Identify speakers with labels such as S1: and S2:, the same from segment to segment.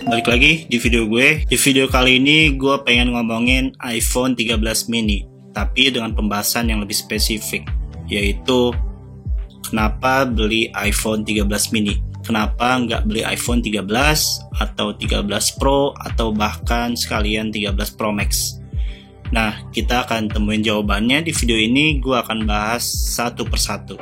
S1: Balik lagi di video gue. Di video kali ini gue pengen ngomongin iPhone 13 mini, tapi dengan pembahasan yang lebih spesifik, yaitu kenapa beli iPhone 13 mini. Kenapa nggak beli iPhone 13 atau 13 Pro atau bahkan sekalian 13 Pro Max. Nah, kita akan temuin jawabannya di video ini. Gue akan bahas satu persatu.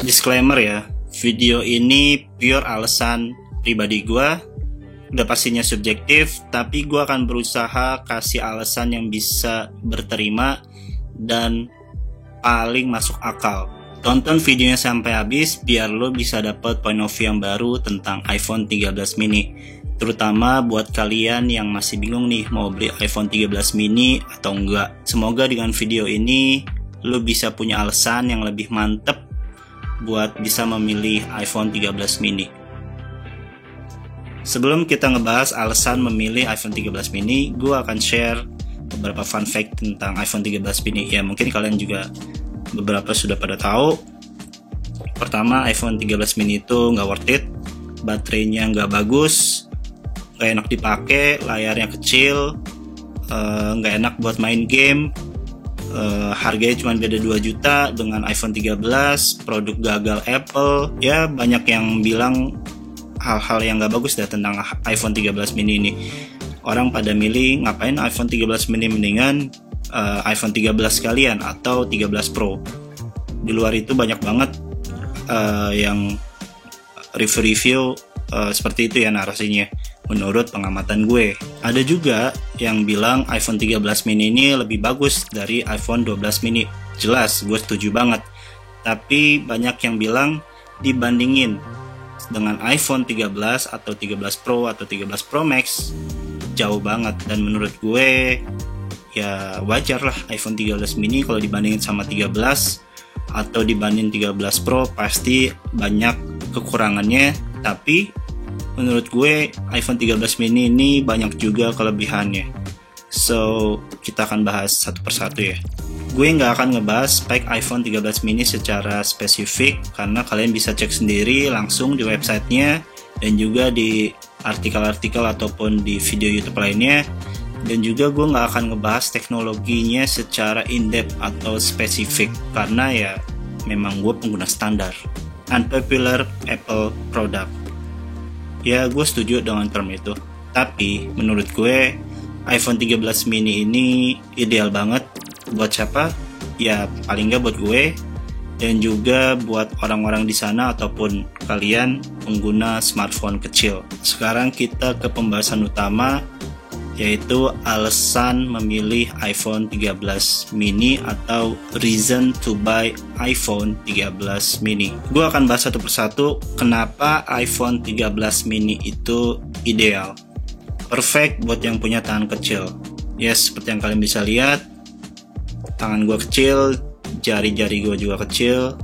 S1: Disclaimer ya, video ini pure alasan pribadi gue, udah pastinya subjektif, tapi gue akan berusaha kasih alasan yang bisa berterima dan paling masuk akal. Tonton videonya sampai habis biar lo bisa dapet point of view yang baru tentang iPhone 13 mini. Terutama buat kalian yang masih bingung nih mau beli iPhone 13 mini atau enggak. Semoga dengan video ini lo bisa punya alasan yang lebih mantep buat bisa memilih iPhone 13 mini. Sebelum kita ngebahas alasan memilih iPhone 13 mini, gue akan share beberapa fun fact tentang iPhone 13 mini. Ya mungkin kalian juga beberapa sudah pada tahu. Pertama, iPhone 13 mini itu nggak worth it, baterainya nggak bagus, nggak enak dipakai, layarnya kecil, nggak enak buat main game. Harganya cuma beda 2 juta dengan iPhone 13, produk gagal Apple. Ya banyak yang bilang hal-hal yang gak bagus dah tentang iPhone 13 mini ini. Orang pada milih ngapain iPhone 13 mini, mendingan iPhone 13 sekalian atau 13 Pro. Di luar itu banyak banget yang review-review seperti itu ya narasinya. Menurut pengamatan gue, ada juga yang bilang iPhone 13 mini ini lebih bagus dari iPhone 12 mini. Jelas, gue setuju banget. Tapi banyak yang bilang dibandingin dengan iPhone 13 atau 13 Pro atau 13 Pro Max, jauh banget. Dan menurut gue, ya wajar lah iPhone 13 mini kalau dibandingin sama 13 atau dibanding 13 Pro pasti banyak kekurangannya. Tapi menurut gue iPhone 13 mini ini banyak juga kelebihannya. So kita akan bahas satu persatu ya. Gue nggak akan ngebahas spek iPhone 13 mini secara spesifik karena kalian bisa cek sendiri langsung di websitenya dan juga di artikel-artikel ataupun di video YouTube lainnya. Dan juga gue nggak akan ngebahas teknologinya secara in-depth atau spesifik karena ya memang gue pengguna standar. Unpopular Apple product. Ya gue setuju dengan term itu. Tapi menurut gue iPhone 13 mini ini ideal banget. Buat siapa? Ya paling nggak buat gue. Dan juga buat orang-orang di sana ataupun kalian pengguna smartphone kecil. Sekarang kita ke pembahasan utama, yaitu alasan memilih iPhone 13 mini atau reason to buy iPhone 13 mini. Gue akan bahas satu persatu kenapa iPhone 13 mini itu ideal. Perfect buat yang punya tangan kecil. Yes, seperti yang kalian bisa lihat, tangan gue kecil, jari-jari gue juga kecil.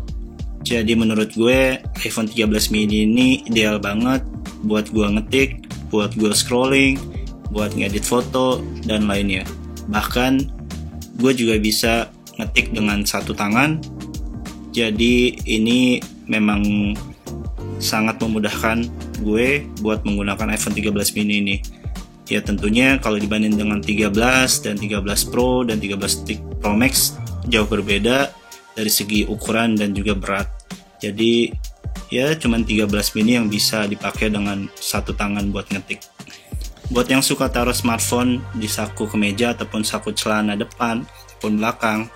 S1: Jadi menurut gue iPhone 13 mini ini ideal banget buat gue ngetik, buat gue scrolling, buat ngedit foto dan lainnya. Bahkan gue juga bisa ngetik dengan satu tangan. Jadi ini memang sangat memudahkan gue buat menggunakan iPhone 13 mini ini. Ya tentunya kalau dibanding dengan 13 dan 13 Pro dan 13 Pro Max jauh berbeda dari segi ukuran dan juga berat. Jadi ya cuman 13 mini yang bisa dipakai dengan satu tangan buat ngetik. Buat yang suka taruh smartphone di saku kemeja ataupun saku celana depan ataupun belakang,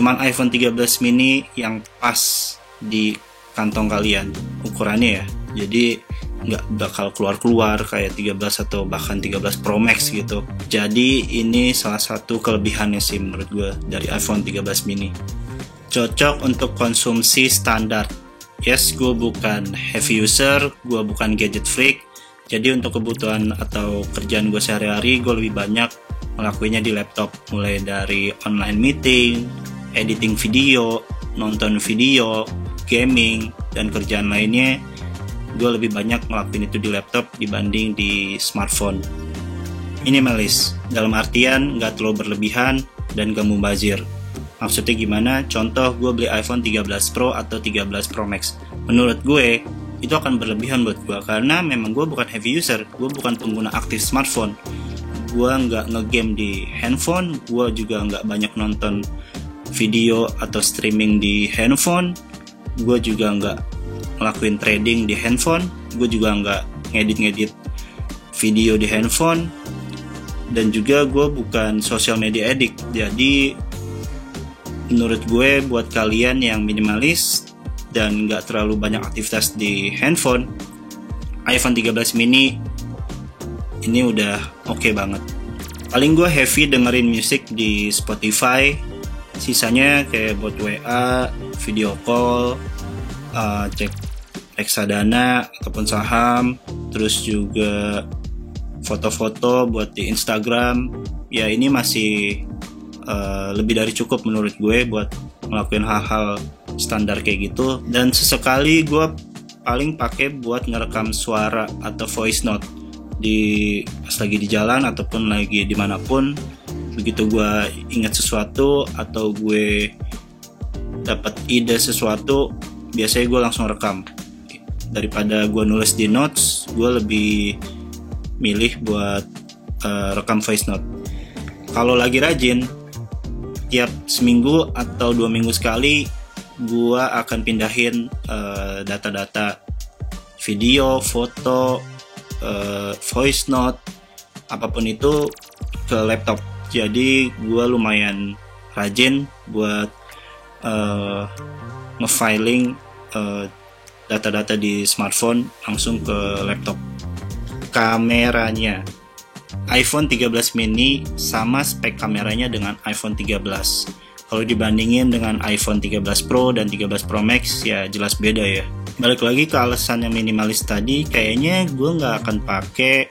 S1: cuman iPhone 13 mini yang pas di kantong kalian ukurannya ya. Jadi nggak bakal keluar kayak 13 atau bahkan 13 Pro Max gitu. Jadi ini salah satu kelebihannya sih menurut gue dari iPhone 13 mini. Cocok untuk konsumsi standar. Yes, gue bukan heavy user, gue bukan gadget freak. Jadi untuk kebutuhan atau kerjaan gue sehari-hari, gue lebih banyak ngelakuinnya di laptop. Mulai dari online meeting, editing video, nonton video, gaming, dan kerjaan lainnya. Gue lebih banyak ngelakuin itu di laptop dibanding di smartphone. Minimalis, dalam artian gak terlalu berlebihan dan gak mubazir. Maksudnya gimana? Contoh, gue beli iPhone 13 Pro atau 13 Pro Max. Menurut gue, itu akan berlebihan buat gue karena memang gue bukan heavy user, gue bukan pengguna aktif smartphone, gue nggak ngegame di handphone, gue juga nggak banyak nonton video atau streaming di handphone, gue juga nggak ngelakuin trading di handphone, gue juga nggak ngedit video di handphone, dan juga gue bukan social media addict. Jadi menurut gue buat kalian yang minimalis dan nggak terlalu banyak aktivitas di handphone, iPhone 13 mini ini udah oke banget. Paling gue heavy dengerin musik di Spotify, sisanya kayak buat WA, video call, cek reksadana ataupun saham, terus juga foto-foto buat di Instagram. Ya ini masih lebih dari cukup menurut gue buat ngelakuin hal-hal standar kayak gitu. Dan sesekali gue paling pakai buat ngerekam suara atau voice note pas lagi di jalan ataupun lagi dimanapun. Begitu gue ingat sesuatu atau gue dapat ide sesuatu, biasanya gue langsung rekam. Daripada gue nulis di notes, gue lebih milih buat rekam voice note. Kalau lagi rajin, tiap seminggu atau 2 minggu sekali gua akan pindahin data-data video, foto, voice note, apapun itu ke laptop. Jadi gua lumayan rajin buat ngefiling data-data di smartphone langsung ke laptop. Kameranya, iPhone 13 mini sama spek kameranya dengan iPhone 13. Kalau dibandingin dengan iPhone 13 Pro dan 13 Pro Max, ya jelas beda ya. Balik lagi ke alasan yang minimalis tadi, kayaknya gue nggak akan pakai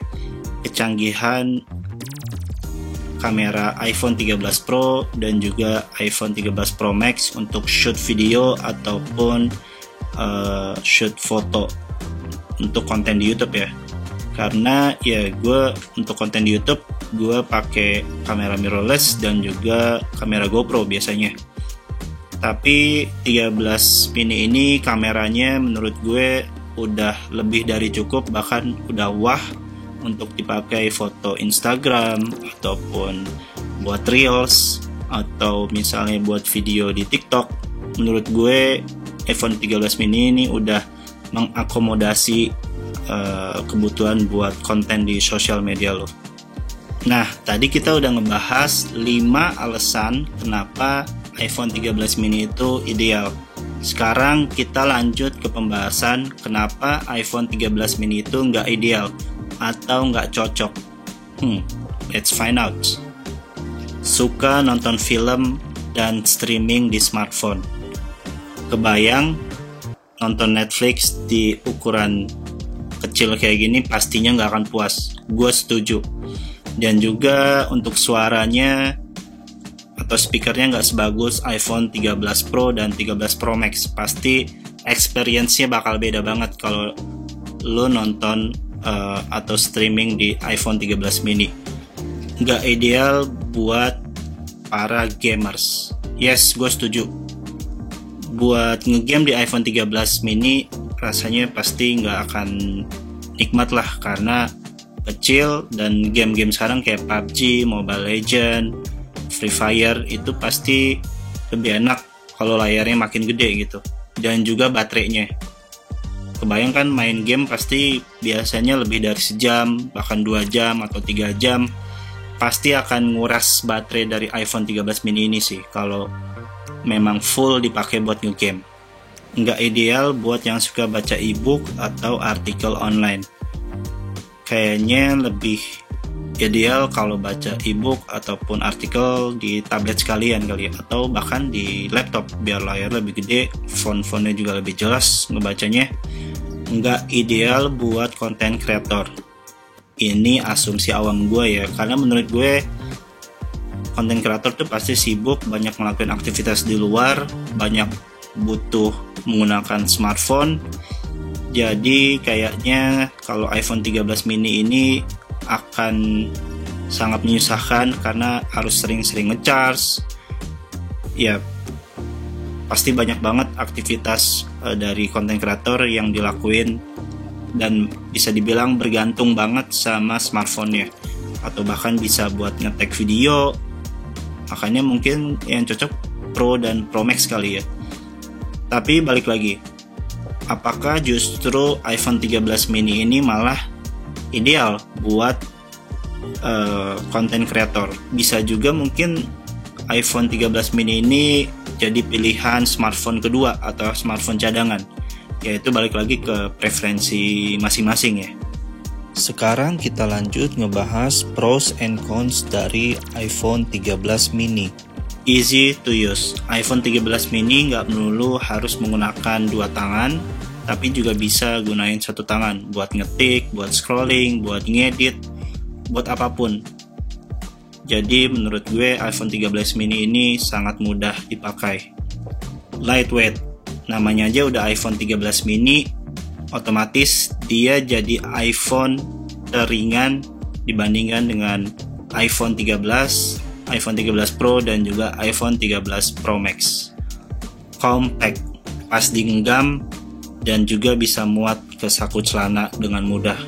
S1: kecanggihan kamera iPhone 13 Pro dan juga iPhone 13 Pro Max untuk shoot video ataupun shoot foto untuk konten di YouTube ya. Karena ya gue untuk konten di YouTube gue pakai kamera mirrorless dan juga kamera GoPro biasanya. Tapi 13 mini ini kameranya menurut gue udah lebih dari cukup, bahkan udah wah untuk dipakai foto Instagram ataupun buat reels atau misalnya buat video di TikTok. Menurut gue iPhone 13 mini ini udah mengakomodasi kebutuhan buat konten di sosial media lo. Nah, tadi kita udah ngebahas 5 alasan kenapa iPhone 13 mini itu ideal. Sekarang kita lanjut ke pembahasan kenapa iPhone 13 mini itu nggak ideal atau nggak cocok. Let's find out. Suka nonton film dan streaming di smartphone. Kebayang nonton Netflix di ukuran kecil kayak gini pastinya nggak akan puas. Gue setuju. Dan juga untuk suaranya atau speakernya nggak sebagus iPhone 13 Pro dan 13 Pro Max. Pasti experience-nya bakal beda banget kalau lo nonton atau streaming di iPhone 13 mini. Nggak ideal buat para gamers. Yes, gue setuju. Buat ngegame di iPhone 13 mini rasanya pasti nggak akan nikmat lah, karena kecil dan game-game sekarang kayak PUBG, Mobile Legends, Free Fire itu pasti lebih enak kalau layarnya makin gede gitu, dan juga baterainya. Kebayangkan main game pasti biasanya lebih dari sejam, bahkan 2 jam atau 3 jam, pasti akan nguras baterai dari iPhone 13 mini ini sih kalau memang full dipakai buat ngegame. Nggak ideal buat yang suka baca ebook atau artikel online. Kayaknya lebih ideal kalau baca ebook ataupun artikel di tablet sekalian kali ya, atau bahkan di laptop biar layar lebih gede, font-fontnya juga lebih jelas ngebacanya. Nggak ideal buat konten kreator. Ini asumsi awam gue ya, karena menurut gue konten kreator tuh pasti sibuk, banyak melakukan aktivitas di luar, banyak butuh menggunakan smartphone. Jadi kayaknya kalau iPhone 13 mini ini akan sangat menyusahkan karena harus sering-sering ngecharge. Ya pasti banyak banget aktivitas dari konten kreator yang dilakuin dan bisa dibilang bergantung banget sama smartphone-nya, atau bahkan bisa buat nge-tag video. Makanya mungkin yang cocok Pro dan Pro Max kali ya. Tapi balik lagi, apakah justru iPhone 13 mini ini malah ideal buat konten kreator? Bisa juga mungkin iPhone 13 mini ini jadi pilihan smartphone kedua atau smartphone cadangan. Yaitu balik lagi ke preferensi masing-masing ya. Sekarang kita lanjut ngebahas pros and cons dari iPhone 13 mini. Easy to use. iPhone 13 mini nggak melulu harus menggunakan dua tangan, tapi juga bisa gunain satu tangan buat ngetik, buat scrolling, buat ngedit, buat apapun. Jadi menurut gue iPhone 13 mini ini sangat mudah dipakai. Lightweight. Namanya aja udah iPhone 13 mini, otomatis dia jadi iPhone teringan dibandingkan dengan iPhone 13, iPhone 13 Pro dan juga iPhone 13 Pro Max. Compact, pas digenggam dan juga bisa muat ke saku celana dengan mudah.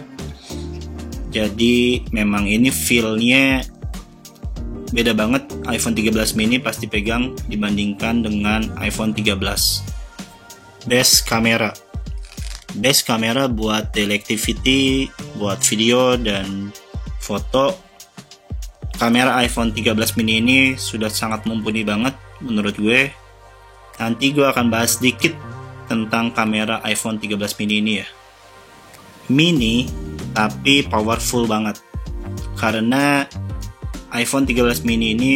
S1: Jadi memang ini feel-nya beda banget iPhone 13 mini pas dipegang dibandingkan dengan iPhone 13. Best camera. Best camera buat activity, buat video dan foto. Kamera iPhone 13 mini ini sudah sangat mumpuni banget menurut gue. Nanti gue akan bahas sedikit tentang kamera iPhone 13 mini ini ya. Mini tapi powerful banget. Karena iPhone 13 mini ini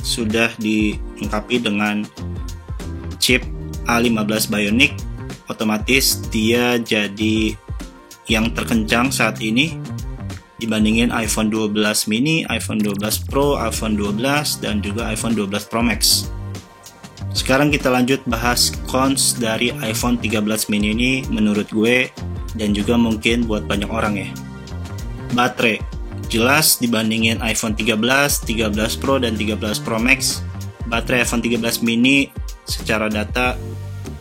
S1: sudah dilengkapi dengan chip A15 Bionic. Otomatis dia jadi yang terkencang saat ini dibandingin iPhone 12 mini, iPhone 12 Pro, iPhone 12 dan juga iPhone 12 Pro Max. Sekarang kita lanjut bahas cons dari iPhone 13 mini ini menurut gue dan juga mungkin buat banyak orang ya. Baterai. Jelas dibandingin iPhone 13, 13 Pro dan 13 Pro Max, baterai iPhone 13 mini secara data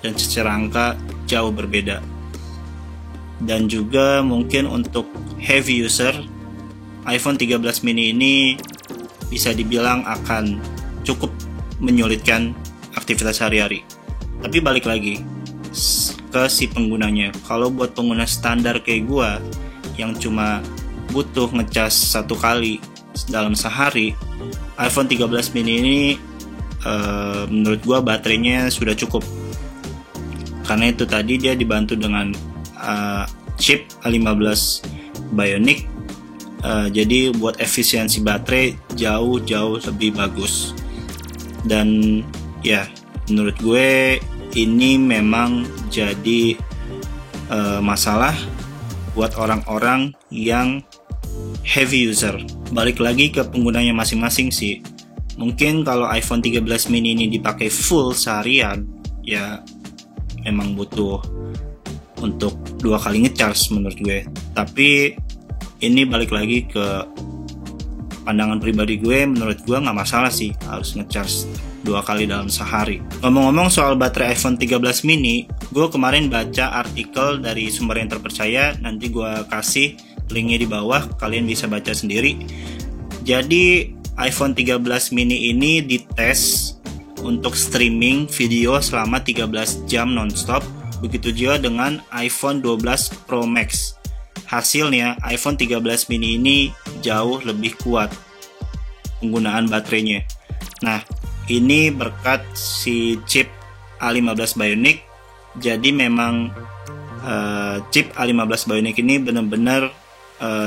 S1: dan secara angka jauh berbeda. Dan juga mungkin untuk heavy user, iPhone 13 mini ini bisa dibilang akan cukup menyulitkan aktivitas sehari-hari. Tapi balik lagi ke si penggunanya. Kalau buat pengguna standar kayak gua yang cuma butuh ngecas satu kali dalam sehari, iPhone 13 mini ini menurut gua baterainya sudah cukup. Karena itu tadi dia dibantu dengan chip A15 Bionic, jadi buat efisiensi baterai jauh lebih bagus. Dan ya menurut gue ini memang jadi masalah buat orang-orang yang heavy user. Balik lagi ke penggunanya masing-masing sih. Mungkin kalau iPhone 13 mini ini dipakai full seharian, ya memang butuh untuk 2 kali ngecharge menurut gue. Tapi ini balik lagi ke pandangan pribadi gue, menurut gue nggak masalah sih harus ngecharge 2 kali dalam sehari. Ngomong-ngomong soal baterai iPhone 13 mini, gue kemarin baca artikel dari sumber yang terpercaya, nanti gue kasih linknya di bawah, kalian bisa baca sendiri. Jadi iPhone 13 mini ini dites untuk streaming video selama 13 jam nonstop. Begitu juga dengan iPhone 12 Pro Max. Hasilnya iPhone 13 mini ini jauh lebih kuat penggunaan baterainya. Nah, ini berkat si chip A15 Bionic. Jadi memang chip A15 Bionic ini benar-benar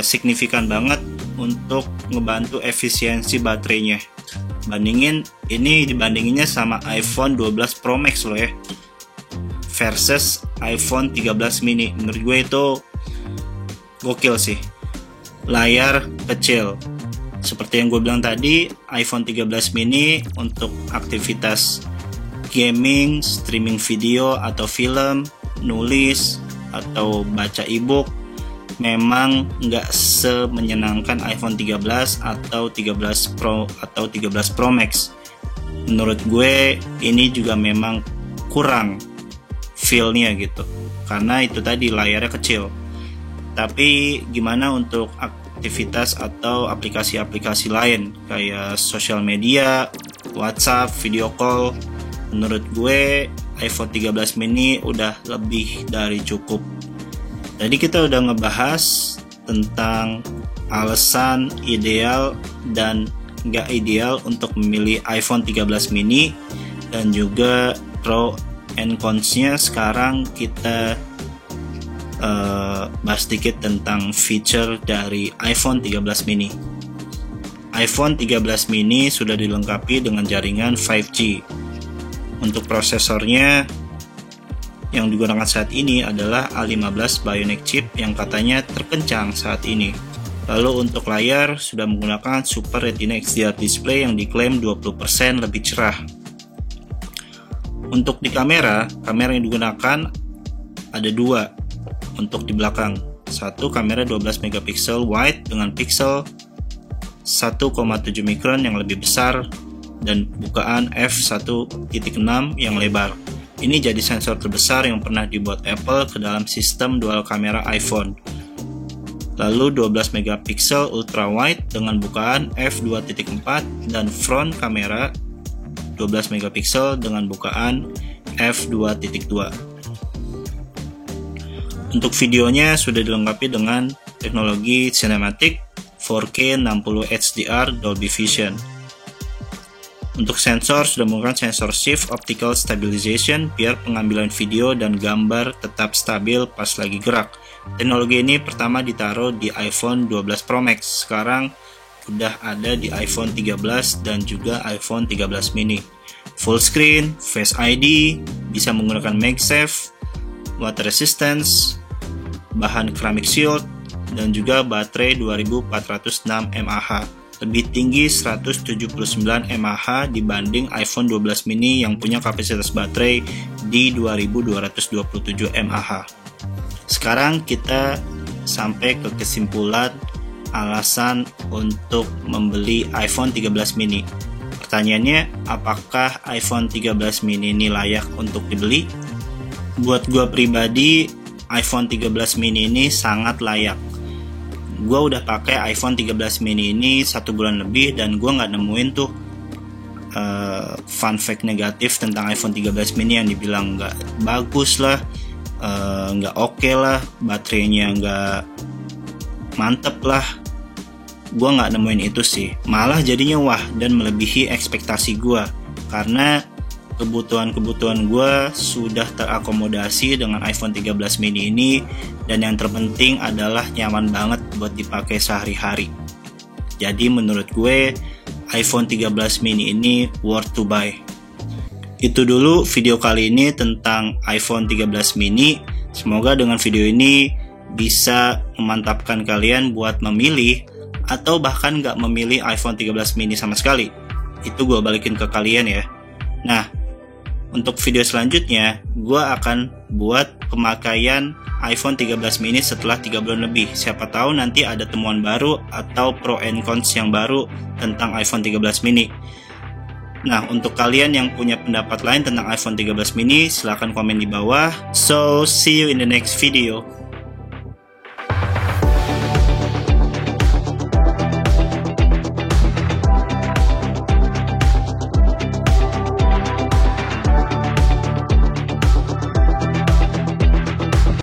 S1: signifikan banget untuk ngebantu efisiensi baterainya. Dibandinginnya sama iPhone 12 Pro Max loh ya, versus iPhone 13 mini. Menurut gue itu gokil sih. Layar kecil, seperti yang gue bilang tadi, iPhone 13 mini untuk aktivitas gaming, streaming video atau film, nulis, atau baca ebook memang nggak semenyenangkan iPhone 13 atau 13 Pro atau 13 Pro Max. Menurut gue ini juga memang kurang feel-nya gitu, karena itu tadi layarnya kecil. Tapi gimana untuk aktivitas atau aplikasi-aplikasi lain kayak sosial media, WhatsApp, video call, menurut gue iPhone 13 mini udah lebih dari cukup. Tadi kita udah ngebahas tentang alasan ideal dan nggak ideal untuk memilih iPhone 13 mini dan juga pro and cons-nya. Sekarang kita bahas sedikit tentang feature dari iPhone 13 mini. iPhone 13 mini sudah dilengkapi dengan jaringan 5G. Untuk prosesornya yang digunakan saat ini adalah A15 Bionic chip yang katanya terkencang saat ini. Lalu untuk layar sudah menggunakan Super Retina XDR display yang diklaim 20% lebih cerah. Untuk di kamera yang digunakan ada dua. Untuk di belakang, satu kamera 12 megapiksel wide dengan pixel 1,7 mikron yang lebih besar dan bukaan f1.6 yang lebar. Ini jadi sensor terbesar yang pernah dibuat Apple ke dalam sistem dual kamera iPhone. Lalu 12 megapiksel ultra wide dengan bukaan f2.4 dan front kamera 12 megapiksel dengan bukaan f2.2. Untuk videonya sudah dilengkapi dengan teknologi Cinematic 4K 60 HDR Dolby Vision. Untuk sensor sudah menggunakan sensor shift optical stabilization biar pengambilan video dan gambar tetap stabil pas lagi gerak. Teknologi ini pertama ditaruh di iPhone 12 Pro Max, sekarang udah ada di iPhone 13 dan juga iPhone 13 mini. Full screen, Face ID, bisa menggunakan MagSafe, water resistance, bahan keramik shield, dan juga baterai 2406 mAh. Lebih tinggi 179 mAh dibanding iPhone 12 mini yang punya kapasitas baterai di 2227 mAh. Sekarang kita sampai ke kesimpulan alasan untuk membeli iPhone 13 mini. Pertanyaannya, apakah iPhone 13 mini ini layak untuk dibeli? Buat gue pribadi, iPhone 13 mini ini sangat layak. Gue udah pakai iPhone 13 mini ini 1 bulan lebih dan gue nggak nemuin tuh fun fact negatif tentang iPhone 13 mini yang dibilang nggak bagus lah, nggak oke lah, baterainya nggak mantep lah. Gue nggak nemuin itu sih, malah jadinya wah dan melebihi ekspektasi gue, karena kebutuhan gue sudah terakomodasi dengan iPhone 13 mini ini, dan yang terpenting adalah nyaman banget buat dipakai sehari-hari. Jadi menurut gue iPhone 13 mini ini worth to buy. Itu dulu video kali ini tentang iPhone 13 mini. Semoga dengan video ini bisa memantapkan kalian buat memilih atau bahkan nggak memilih iPhone 13 mini sama sekali. Itu gue balikin ke kalian ya. Nah, untuk video selanjutnya, gue akan buat pemakaian iPhone 13 mini setelah 3 bulan lebih. Siapa tahu nanti ada temuan baru atau pro and cons yang baru tentang iPhone 13 mini. Nah, untuk kalian yang punya pendapat lain tentang iPhone 13 mini, silahkan komen di bawah. So, see you in the next video.